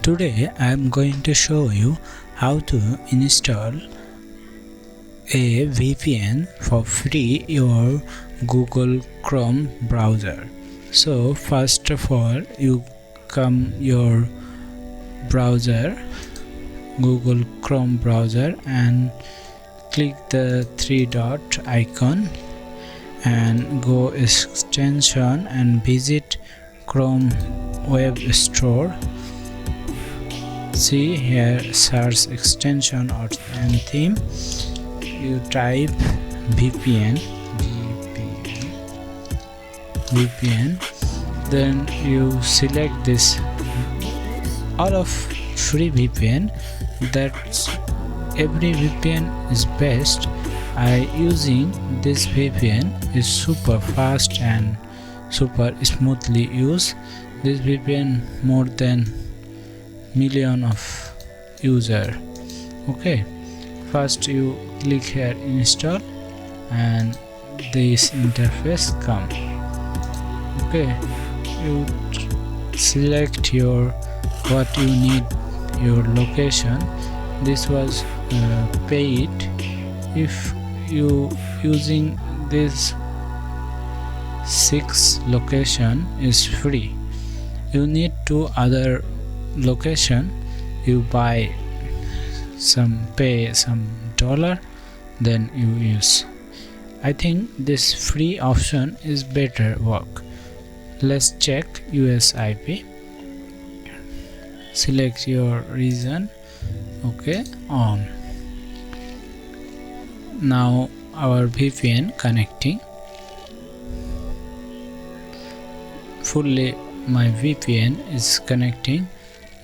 Today I am going to show you how to install a VPN for free your Google Chrome browser. So first of all, you come your browser, Google Chrome browser, and click the three dot icon and go extension and visit Chrome web store. See here, search extension or and theme. You type VPN, then you select this all of free VPN. That's every VPN is best. I using this VPN is super fast and super smoothly use. This VPN more than million of user. Okay, first you click here install and this interface come. Okay, you select your what you need, your location. This was paid. If you using this 6 location is free. You need 2 other location, you buy some, pay some dollar, then you use. I think this free option is better work. Let's check US IP. Select your region. Okay, on. Now our VPN connecting fully. My VPN is connecting.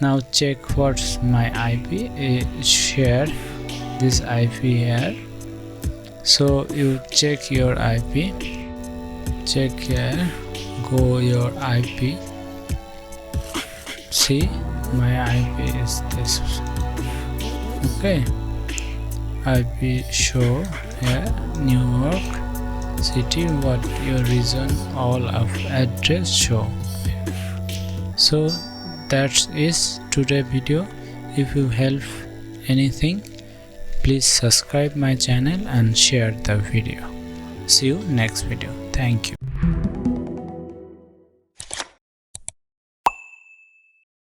Now check what's my IP. Share this IP here. So you check your IP. Check here. Go your IP. See, my IP is this. Okay. IP show here. New York City. What your region? All of address show. So that is today's video. If you help anything, please subscribe my channel and share the video. See you next video. Thank you.